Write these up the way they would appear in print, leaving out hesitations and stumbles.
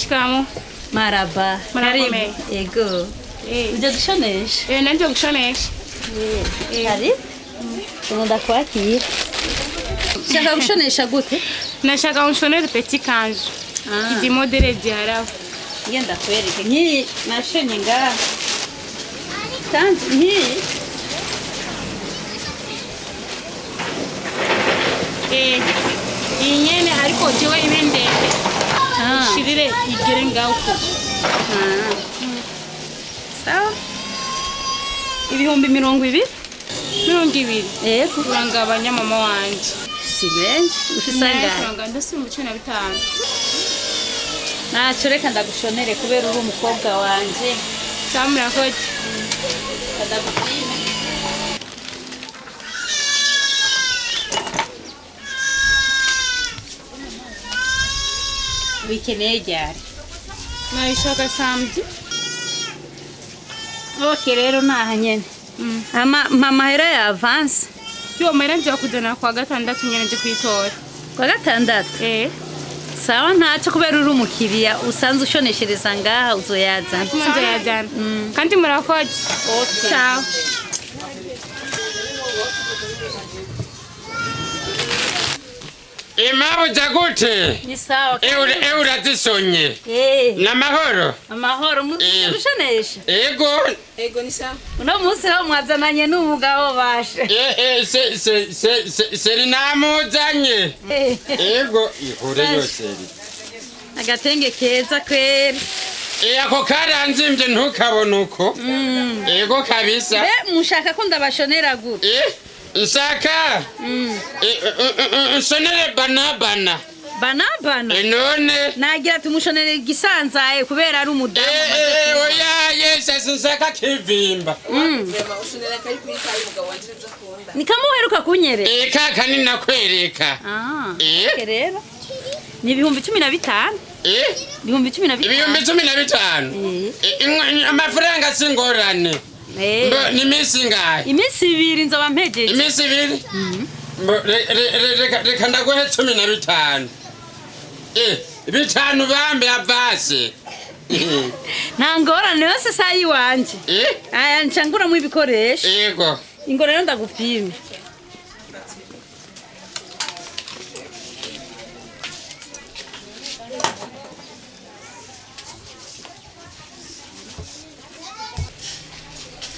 Shikamo. Maraba. Marakomeye. Ego. Uje gushonesha? Nanje gushonesha. Karibu. Ndakwakira. Shaka gushonesha gute? Nashaka unshonere petit kanzu. Idi modele diarabu. Ngenda kwereke. Nki nashonye ngaha. Kanzu nki. Iyi nyene ariko jewe ibe ndende. Shirire igere ngaho. Sawa. Ibihumbi 20? 20. Yego. Urangabanya mama wanje. Si benshi ufise angahe? Uranga ndasi mu 15. Nacho reka ndagushonere kubera uri umukobwa wanje. Samura koti. Ndagupime. Wikeneye ryari? Nayishaka samedi. Okay rero naha nyene. Mama hera ya avance. Yo mera nje kujana kwa gatandatu nyene nje kwitora. Kwa gatandatu? Sawa ntacyo kubera uri umukiriya usanze ushoneshereza ngaha uzoyazana. Nzoyazana. Kandi murakoze. Okay. Sawa. Imabu jagute. Ni sawa. Urazisonye. Namahoro. Amahoro mushonesha. Ego ni sawa. Uno munsi ho mwazananye n'umugabo bashe. Seri namuzanye. Ego ihure yose. Agatenge keza kweri. Ako karanzimvye ntukabona uko. Ego kabisa. Mushaka ko ndabashonera gute? Nsaka. Nsonere banabana. Banabana? None. Nagira tumushonere gisanzaye kubera ari umudamu. Oya yesa nsaka kivimba. Nikamuheruka kunyere. Kaka ni nakwereka. Rero. Ni 15,000. Ibihumbi 15. Ibihumbi 15. Amafaranga singorane. Ni misi ngahe? Imisi 2 nzoba mpejeje. Imisi 2? Reka ndaguhe 15. Bitanu bambe avase. Ntangorane yose sayi wanje. Aya ncangura mu ibikoresho. Yego. Ingorane ndagupima.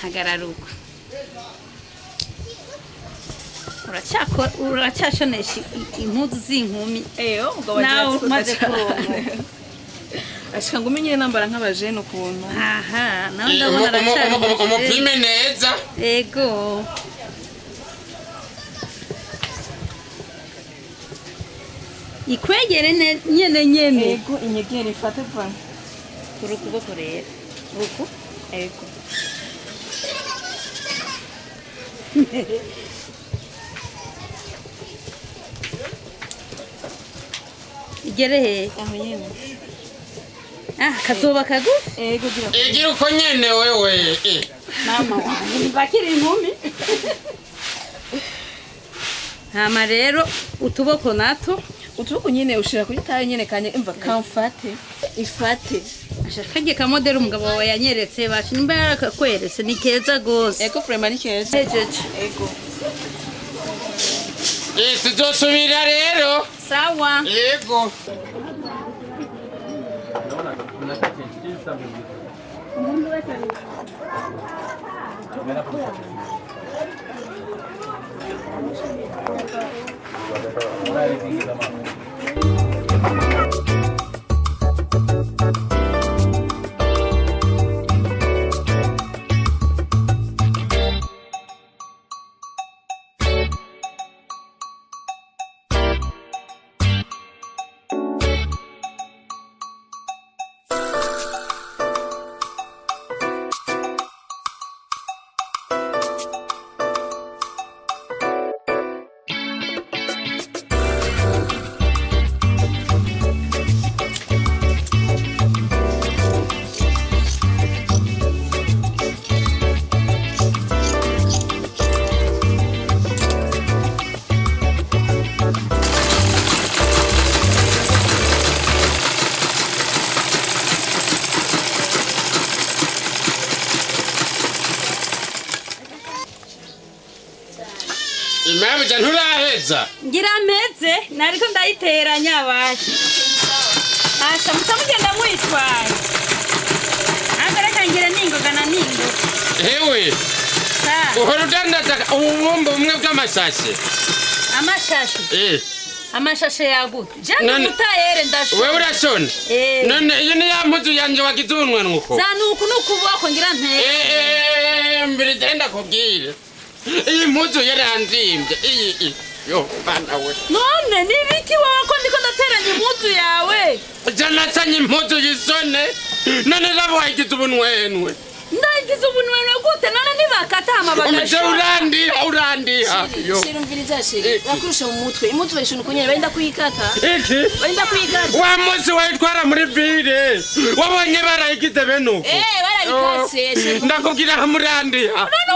Hagararuko. Uracashonesha impuzu z'inkumi. Umugabo maze kuronka. Ashika ngume nyine nambara nk'abajene ukuntu. Aha, nawe ndabona aracari. Umupime neza. Ego. Ikwegere nyene. Ego inyegere ifate pa. Urukuboko rero. Uku? Ego. Igere he? Aho nyene. Kazoba kagufi? Ego gira. Igira uko nyene wewe. Mama wanjye bakiri inkumi. Hama rero utuboko nato. Utuboko nyene ushira kuri tayo nyene kanye imva kamfate. Ifate. Ashakagiye ka model umugabo wawe yanyeretse bacu nimba yarakweretse ni keza gose. Ego frema ni keza. Ejeje. Ego. Tuzosubira rero. Sawa. Yego. mabuja nturaheza ngira meze nariko ndayiteranya abaje asha mutamugenda mwitwaye agareka ngira ningoga na ningo hewe uhora udandaza ubumba bumwe bw'amasashe amashashe amashashe yagute jana mutayere ndashona wewe urashona none iyo ni ya mpuzu yanje wagize ubunwa nuko zanuku nukuboko ngira nteye mbere ndenda kubwira iyi mpuzu yaranzimvye iyi yo bana we none nibiki wowe ko ndiko ndateranya impuzu yawe jana sanye impuzu yisone none rabo wagize ubunwenwe ndagize ubunwenwe gute none nibakata amabagasho urandiha shirumviriza shiri bakurusha mu mutwe impuzu bayishuna kunyene benda kuyikata benda kuyikata wa munsi wayitwara muri vile wabonye barayigize benuko barayikase ndakubwira hamurandiha none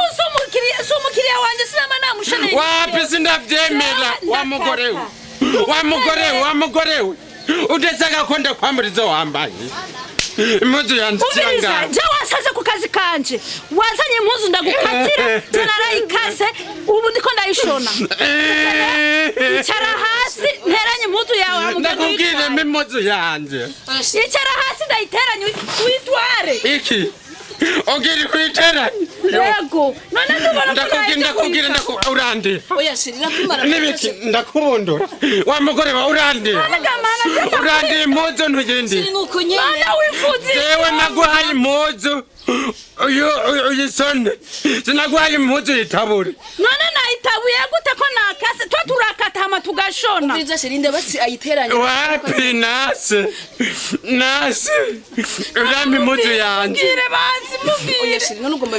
usumukiriya wanje sinama namushane wapi sindavyemera wa mugorewe udesaka konde kwamburizo wambaye impuzu yanje cyangwa je wasaze ku kazi kanje wazanye impuzu ndagukatira je narayikase ubu ndiko ndayishona icara hasi nteranye impuzu yawe ndakubwire impuzu yanje icara hasi ndayiteranye uyitware iki ogiri kuyiteranya yego none ndakubwira urandi oya shiri nakumara nibiki ndakubundura wa mugore wa urandi impuzu ntugende nuko nyene mana wifuzi jewe naguhaye impuzu uyisone sinaguhaye impuzu yitabure none nayitabuye gute ko nakase twa turakata hama tugashona umviriza shiri ndabatsi ayiteranya wapi nase urampa impuzu yanje ngire bazi mubwire oya shiri none ugomba